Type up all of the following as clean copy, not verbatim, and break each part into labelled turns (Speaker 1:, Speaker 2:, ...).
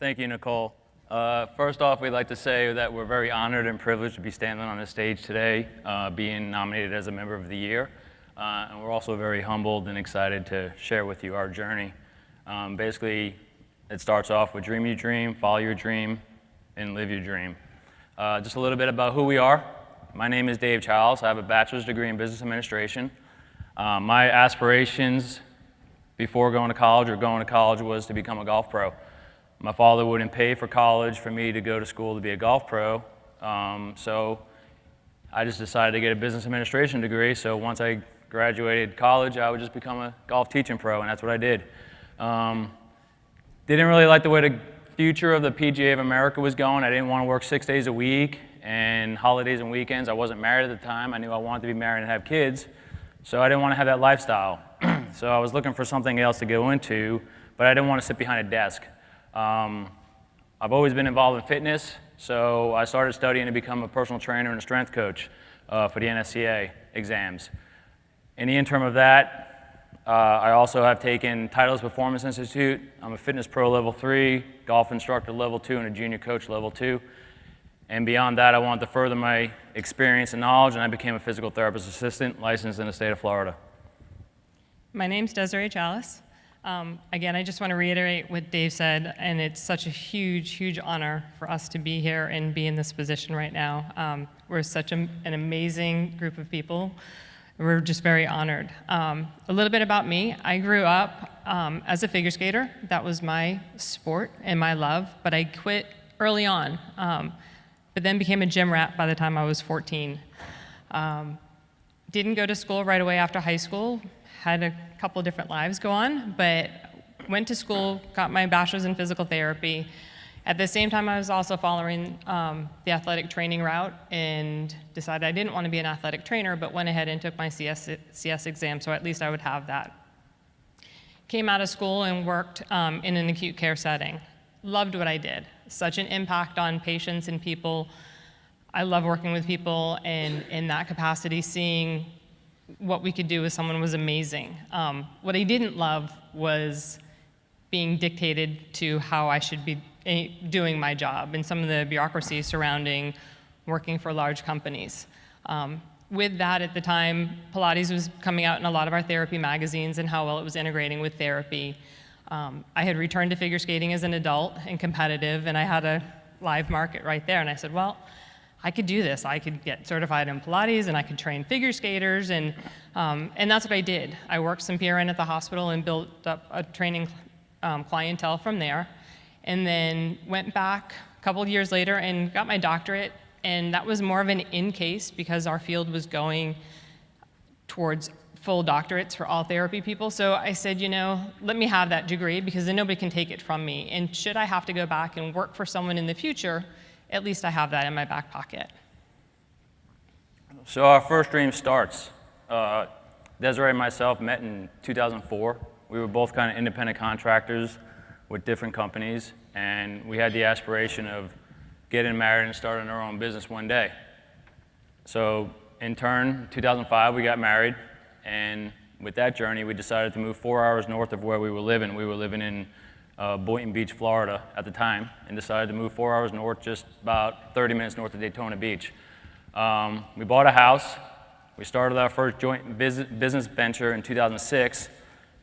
Speaker 1: Thank you, Nicole. First off, we'd like to say that we're very honored and privileged to be standing on this stage today, being nominated as a Member of the Year. And we're also very humbled and excited to share with you our journey. Basically, it starts off with dream your dream, follow your dream, and live your dream. Just a little bit about who we are. My name is Dave Challice. I have a bachelor's degree in business administration. My aspirations before going to college or going to college was to become a golf pro. My father wouldn't pay for college for me to go to school to be a golf pro, so I just decided to get a business administration degree. So once I graduated college, I would just become a golf teaching pro, and that's what I did. Didn't really like the way the future of the PGA of America was going. I didn't want to work 6 days a week and holidays and weekends. I wasn't married at the time. I knew I wanted to be married and have kids, so I didn't want to have that lifestyle. So I was looking for something else to go into, but I didn't want to sit behind a desk. I've always been involved in fitness, so I started studying to become a personal trainer and a strength coach for the NSCA exams. In the interim of that, I also have taken Titleist Performance Institute. I'm a fitness pro level 3, golf instructor level 2, and a junior coach level 2. And beyond that, I wanted to further my experience and knowledge, and I became a physical therapist assistant licensed in the state of Florida.
Speaker 2: My name's Desiree Challice. Again, I just want to reiterate what Dave said, and it's such a huge, huge honor for us to be here and be in this position right now. We're such an amazing group of people. We're just very honored. A little bit about me. I grew up as a figure skater. That was my sport and my love, but I quit early on, but then became a gym rat by the time I was 14. Didn't go to school right away after high school. Had a couple of different lives go on, but went to school, got my bachelor's in physical therapy. At the same time, I was also following the athletic training route and decided I didn't want to be an athletic trainer, but went ahead and took my CS exam, so at least I would have that. Came out of school and worked in an acute care setting. Loved what I did. Such an impact on patients and people. I love working with people, and in that capacity, seeing what we could do with someone was amazing. What I didn't love was being dictated to how I should be doing my job and some of the bureaucracy surrounding working for large companies. With that, at the time, Pilates was coming out in a lot of our therapy magazines and how well it was integrating with therapy. I had returned to figure skating as an adult and competitive, and I had a live market right there, and I said, well, I could do this. I could get certified in Pilates, and I could train figure skaters, and that's what I did. I worked some PRN at the hospital and built up a training clientele from there, and then went back a couple of years later and got my doctorate, and that was more of an in-case because our field was going towards full doctorates for all therapy people. So I said, you know, let me have that degree because then nobody can take it from me, and should I have to go back and work for someone in the future, at least I have that in my back pocket.
Speaker 1: So our first dream starts. Desiree and myself met in 2004. We were both kind of independent contractors with different companies, and we had the aspiration of getting married and starting our own business one day. So in turn, 2005, we got married, and with that journey, we decided to move 4 hours north of where we were living. We were living in Boynton Beach, Florida at the time, and decided to move 4 hours north, just about 30 minutes north of Daytona Beach. We bought a house. We started our first joint business venture in 2006,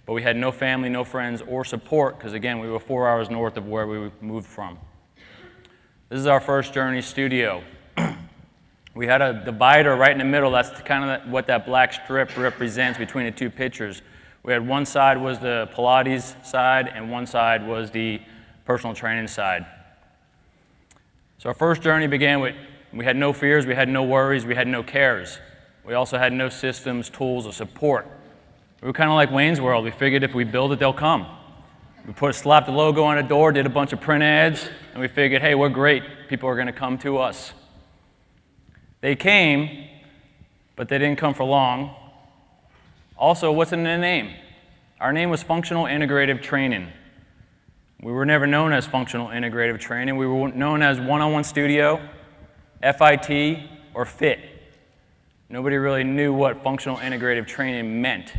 Speaker 1: but we had no family, no friends, or support, because again, we were 4 hours north of where we moved from. This is our first journey studio. We had a divider right in the middle. That's kind of what that black strip represents between the two pictures. We had one side was the Pilates side, and one side was the personal training side. So our first journey began with, we had no fears, we had no worries, we had no cares. We also had no systems, tools, or support. We were kind of like Wayne's World. We figured if we build it, they'll come. We slapped the logo on the door, did a bunch of print ads, and we figured, hey, we're great. People are going to come to us. They came, but they didn't come for long. Also, what's in the name? Our name was Functional Integrative Training. We were never known as Functional Integrative Training. We were known as One-on-One Studio, FIT, or FIT. Nobody really knew what Functional Integrative Training meant.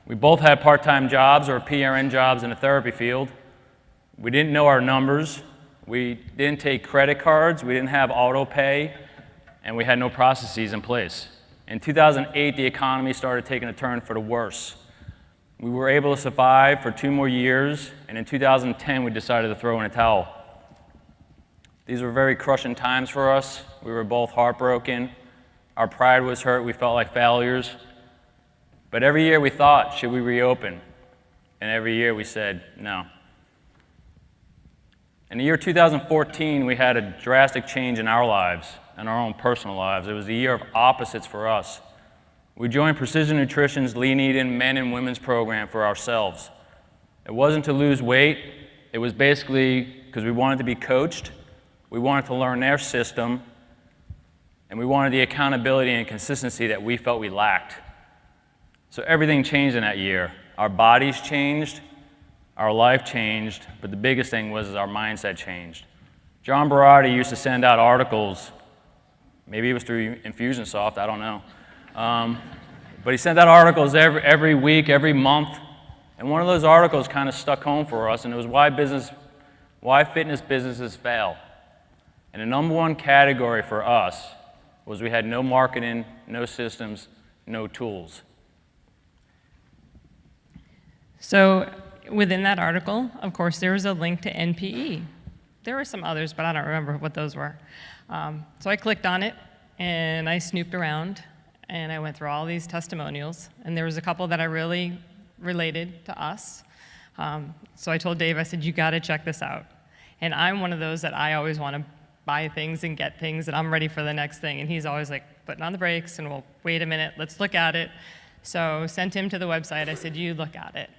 Speaker 1: We both had part-time jobs or PRN jobs in the therapy field. We didn't know our numbers. We didn't take credit cards. We didn't have auto pay. And we had no processes in place. In 2008, the economy started taking a turn for the worse. We were able to survive for 2 more years, and in 2010, we decided to throw in a towel. These were very crushing times for us. We were both heartbroken. Our pride was hurt. We felt like failures. But every year we thought, should we reopen? And every year we said, no. In the year 2014, we had a drastic change in our lives, in our own personal lives. It was a year of opposites for us. We joined Precision Nutrition's Lean Eating Men and Women's program for ourselves. It wasn't to lose weight. It was basically because we wanted to be coached, we wanted to learn their system, and we wanted the accountability and consistency that we felt we lacked. So everything changed in that year. Our bodies changed, our life changed, but the biggest thing was our mindset changed. John Berardi used to send out articles, maybe it was through Infusionsoft, I don't know. But he sent out articles every week, every month, and one of those articles kind of stuck home for us, and it was why fitness businesses fail. And the number one category for us was we had no marketing, no systems, no tools.
Speaker 2: So within that article, of course, there was a link to NPE. There were some others, but I don't remember what those were. So I clicked on it, and I snooped around, and I went through all these testimonials, and there was a couple that I really related to us. So I told Dave, I said, you gotta check this out. And I'm one of those that I always wanna buy things and get things, and I'm ready for the next thing. And he's always like, putting on the brakes, and we'll wait a minute, let's look at it. So sent him to the website, I said, you look at it.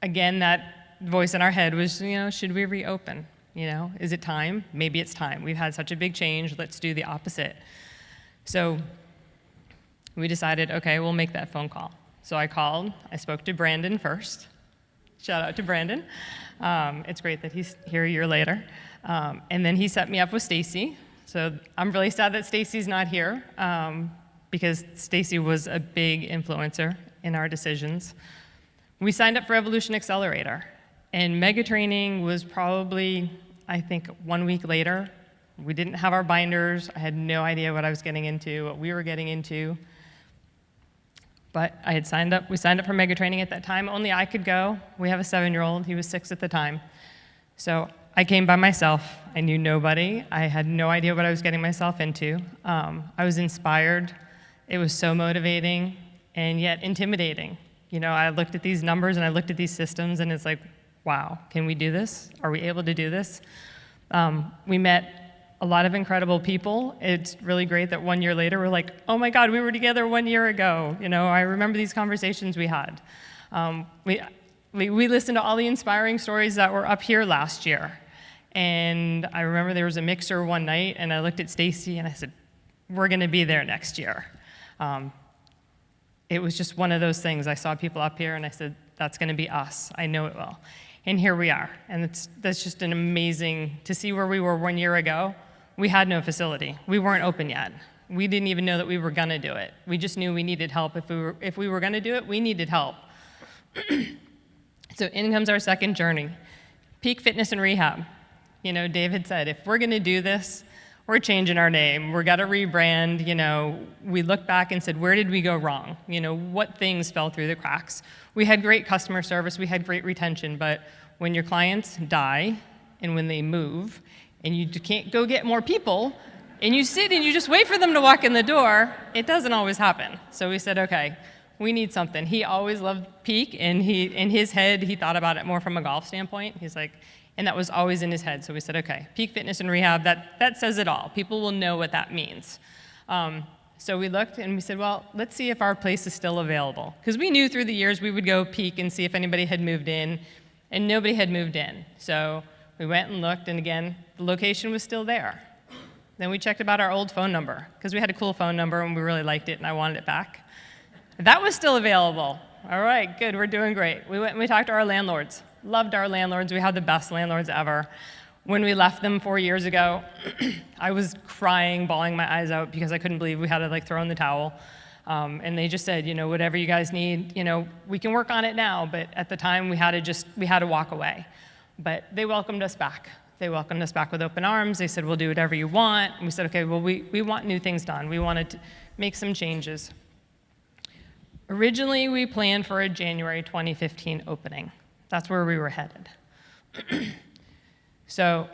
Speaker 2: Again, that voice in our head was, should we reopen? Is it time? Maybe it's time. We've had such a big change, let's do the opposite. So we decided, okay, we'll make that phone call. So I called, I spoke to Brandon first. Shout out to Brandon. It's great that he's here a year later. And then he set me up with Stacy. So I'm really sad that Stacy's not here because Stacy was a big influencer in our decisions. We signed up for Evolution Accelerator, and mega training was probably, I think, 1 week later. We didn't have our binders. I had no idea what I was getting into, what we were getting into. But I had signed up. We signed up for mega training at that time. Only I could go. We have a 7-year-old. He was 6 at the time. So I came by myself. I knew nobody. I had no idea what I was getting myself into. I was inspired. It was so motivating and yet intimidating. I looked at these numbers and I looked at these systems, and it's like, wow, can we do this? Are we able to do this? We met a lot of incredible people. It's really great that 1 year later we're like, oh my God, we were together 1 year ago. I remember these conversations we had. We listened to all the inspiring stories that were up here last year. And I remember there was a mixer one night, and I looked at Stacy and I said, we're gonna be there next year. It was just one of those things. I saw people up here and I said, that's gonna be us. I know it will. And here we are. And that's just an amazing, to see where we were 1 year ago. We had no facility. We weren't open yet. We didn't even know that we were gonna do it. We just knew we needed help. If we were gonna do it, we needed help. So in comes our second journey, Peak Fitness and Rehab. Dave had said, if we're gonna do this, we're changing our name. We're gonna rebrand. We looked back and said, where did we go wrong? What things fell through the cracks? We had great customer service, we had great retention, but when your clients die and when they move and you can't go get more people and you sit and you just wait for them to walk in the door, it doesn't always happen. So we said, okay, we need something. He always loved Peak, and in his head, he thought about it more from a golf standpoint. He's like, and that was always in his head. So we said, okay, Peak Fitness and Rehab, that says it all. People will know what that means. So we looked and we said, well, let's see if our place is still available. Because we knew through the years we would go peek and see if anybody had moved in, and nobody had moved in. So we went and looked, and again, the location was still there. Then we checked about our old phone number, because we had a cool phone number and we really liked it and I wanted it back. That was still available. All right, good, we're doing great. We went and we talked to our landlords. Loved our landlords. We had the best landlords ever. When we left them 4 years ago, I was crying, bawling my eyes out because I couldn't believe we had to throw in the towel. And they just said, whatever you guys need, we can work on it now, but at the time we had to walk away. But they welcomed us back. They welcomed us back with open arms. They said, we'll do whatever you want. And we said, okay, well, we want new things done. We wanted to make some changes. Originally, we planned for a January 2015 opening. That's where we were headed. So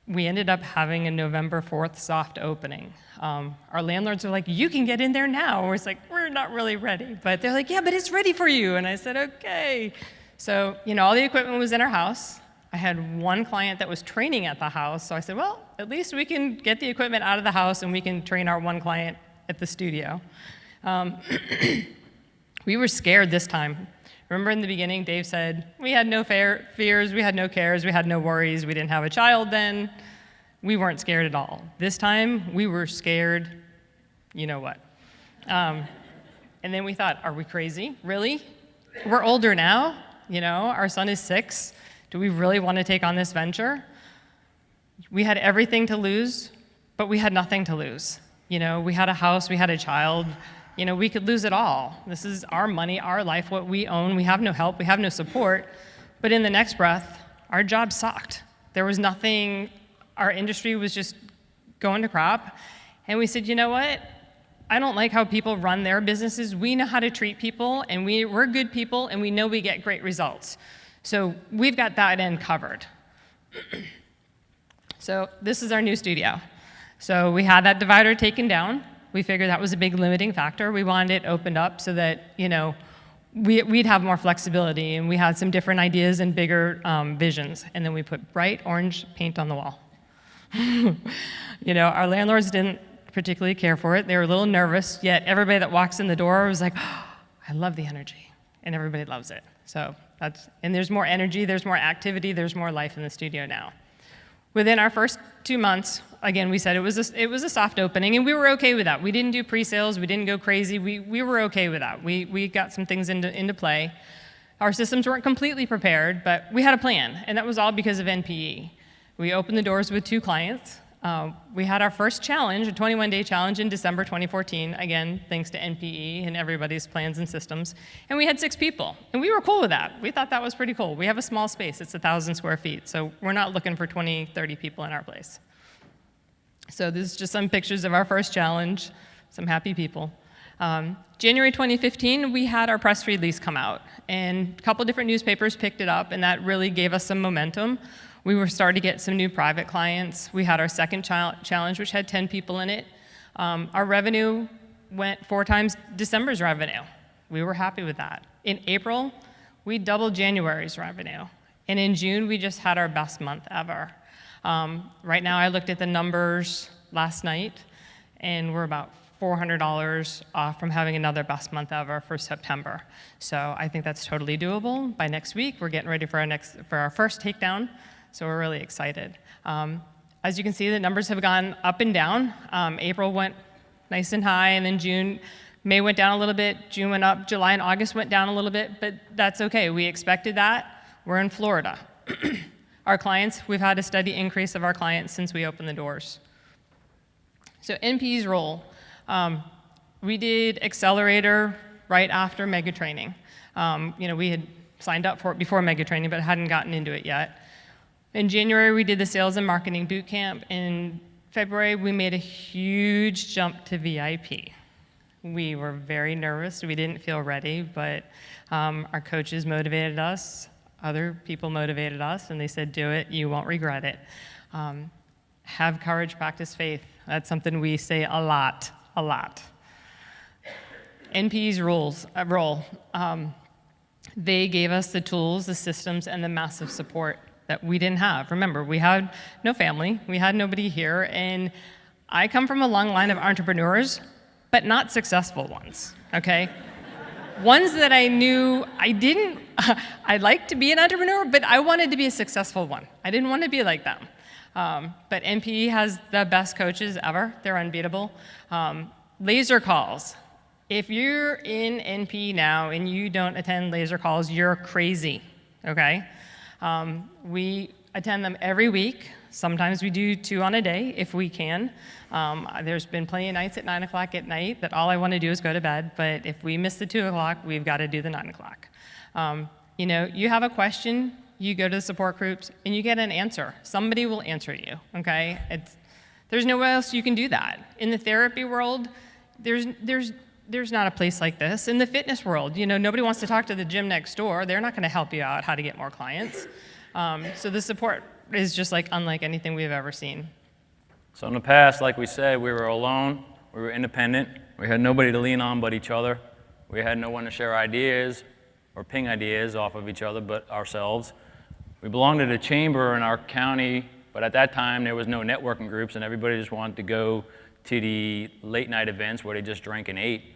Speaker 2: we ended up having a November 4th soft opening. Our landlords were like, you can get in there now. We're like, we're not really ready. But they're like, yeah, but it's ready for you. And I said, okay. So, all the equipment was in our house. I had one client that was training at the house. So I said, well, at least we can get the equipment out of the house and we can train our one client at the studio. We were scared this time. Remember in the beginning, Dave said, we had no fears, we had no cares, we had no worries, we didn't have a child then. We weren't scared at all. This time, we were scared, you know what. And then we thought, are we crazy? Really? We're older now, our son is 6. Do we really want to take on this venture? We had everything to lose, but we had nothing to lose. We had a house, we had a child. We could lose it all. This is our money, our life, what we own. We have no help, we have no support. But in the next breath, our job sucked. There was nothing, our industry was just going to crap. And we said, you know what? I don't like how people run their businesses. We know how to treat people, and we're good people, and we know we get great results. So we've got that end covered. So this is our new studio. So we had that divider taken down. We figured that was a big limiting factor. We wanted it opened up so that, we'd have more flexibility, and we had some different ideas and bigger visions. And then we put bright orange paint on the wall. Our landlords didn't particularly care for it. They were a little nervous, yet everybody that walks in the door was like, oh, I love the energy, and everybody loves it. So and there's more energy, there's more activity, there's more life in the studio now. Within our first 2 months, again, we said it was a soft opening, and we were okay with that. We didn't do pre-sales, we didn't go crazy, we were okay with that. We got some things into play. Our systems weren't completely prepared, but we had a plan, and that was all because of NPE. We opened the doors with 2 clients. We had our first challenge, a 21-day challenge in December 2014, again, thanks to NPE and everybody's plans and systems. And we had 6 people, and we were cool with that. We thought that was pretty cool. We have a small space, it's 1,000 square feet, so we're not looking for 20, 30 people in our place. So this is just some pictures of our first challenge, some happy people. January 2015, we had our press release come out, and a couple different newspapers picked it up, and that really gave us some momentum. We were starting to get some new private clients. We had our second challenge, which had 10 people in it. Our revenue went 4 times December's revenue. We were happy with that. In April, we doubled January's revenue. And in June, we just had our best month ever. Right now, I looked at the numbers last night, and we're about $400 off from having another best month ever for September. So I think that's totally doable. By next week, we're getting ready for our first takedown. So we're really excited. As you can see, the numbers have gone up and down. April went nice and high, and then May went down a little bit, June went up, July and August went down a little bit, but that's okay. We expected that. We're in Florida. Our clients, we've had a steady increase of our clients since we opened the doors. So NPE's role. We did Accelerator right after Mega Training. We had signed up for it before Mega Training, but hadn't gotten into it yet. In January, we did the Sales and Marketing Boot Camp. In February, we made a huge jump to VIP. We were very nervous. We didn't feel ready, but our coaches motivated us. Other people motivated us, and they said, do it. You won't regret it. Have courage, practice faith. That's something we say a lot. NPE's role. They gave us the tools, the systems, and the massive support that we didn't have. Remember, we had no family, we had nobody here, and I come from a long line of entrepreneurs, but not successful ones, okay? Ones that I knew I'd like to be an entrepreneur, but I wanted to be a successful one. I didn't want to be like them. But NPE has the best coaches ever. They're unbeatable. Laser calls. If you're in NPE now and you don't attend laser calls, you're crazy, okay? We attend them every week. Sometimes we do 2 on a day if we can. There's been plenty of nights at 9 o'clock at night that all I want to do is go to bed, but if we miss the 2 o'clock, we've got to do the 9 o'clock. You know, you have a question, you go to the support groups, and you get an answer. Somebody will answer you, okay? There's nowhere else you can do that. In the therapy world, there's not a place like this. In the fitness world, you know, nobody wants to talk to the gym next door. They're not going to help you out how to get more clients. So the support is just like unlike anything we've ever seen.
Speaker 1: So in the past, like we said, we were alone, we were independent, we had nobody to lean on but each other. We had no one to share ideas or ping ideas off of each other but ourselves. We belonged to the chamber in our county, but at that time there was no networking groups and everybody just wanted to go to the late night events where they just drank and ate.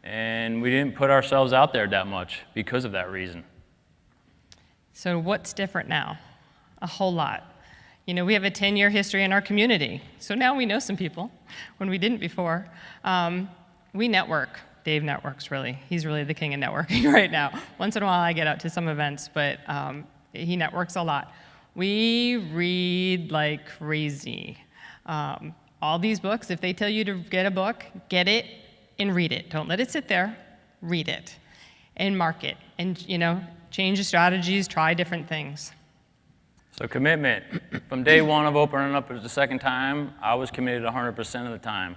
Speaker 1: And we didn't put ourselves out there that much because of that reason.
Speaker 2: So what's different now? A whole lot. You know, we have a 10-year history in our community. So now we know some people when we didn't before. We network. Dave networks, really. He's really the king of networking right now. Once in a while I get out to some events, but he networks a lot. We read like crazy. All these books, if they tell you to get a book, get it and read it. Don't let it sit there. Read it and mark it. And, you know, change the strategies, try different things.
Speaker 1: So commitment. From day one of opening up the second time, I was committed 100% of the time.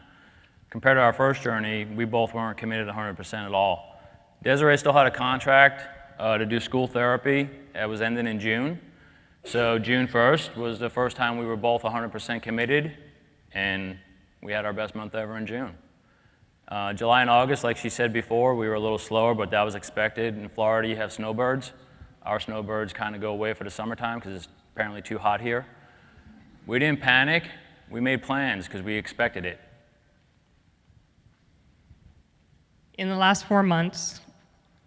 Speaker 1: Compared to our first journey, we both weren't committed 100% at all. Desiree still had a contract to do school therapy. It was ending in June. So June 1st was the first time we were both 100% committed, and we had our best month ever in June. July and August, like she said before, we were a little slower, but that was expected. In Florida, you have snowbirds. Our snowbirds kind of go away for the summertime because it's apparently too hot here. We didn't panic. We made plans because we expected it.
Speaker 2: In the last 4 months,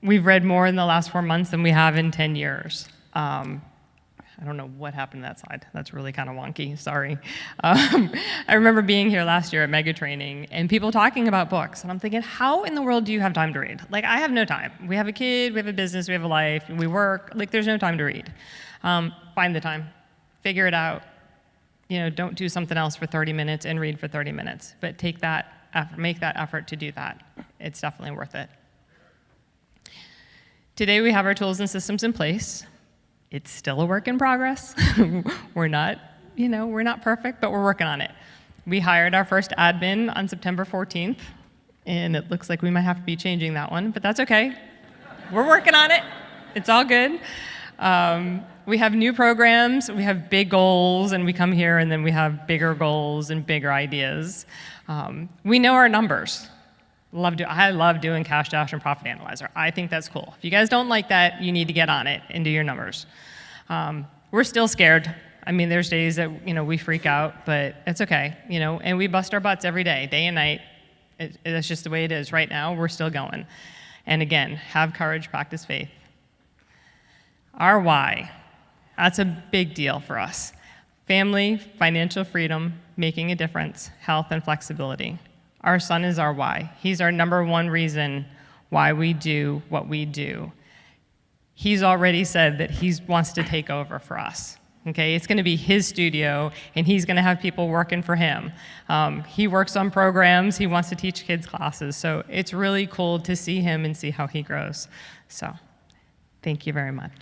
Speaker 2: we've read more in the last 4 months than we have in 10 years. I don't know what happened to that slide. That's really kind of wonky, sorry. I remember being here last year at Mega Training and people talking about books. And I'm thinking, how in the world do you have time to read? Like, I have no time. We have a kid, we have a business, we have a life, we work. Like, there's no time to read. Find the time. Figure it out. You know, don't do something else for 30 minutes and read for 30 minutes. But take that effort, make that effort to do that. It's definitely worth it. Today we have our tools and systems in place. It's still a work in progress. We're not perfect, but we're working on it. We hired our first admin on September 14th, and it looks like we might have to be changing that one, but that's okay. We're working on it. It's all good. We have new programs, we have big goals, and we come here and then we have bigger goals and bigger ideas. We know our numbers. I love doing Cash Dash and Profit Analyzer. I think that's cool. If you guys don't like that, you need to get on it and do your numbers. We're still scared. I mean, there's days that, you know, we freak out, but it's okay, you know, and we bust our butts every day and night. That's just the way it is. Right now, we're still going. And again, have courage, practice faith. Our why, that's a big deal for us. Family, financial freedom, making a difference, health, and flexibility. Our son is our why. He's our #1 reason why we do what we do. He's already said that he wants to take over for us. Okay, it's going to be his studio, and he's going to have people working for him. He works on programs. He wants to teach kids classes. So it's really cool to see him and see how he grows. So thank you very much.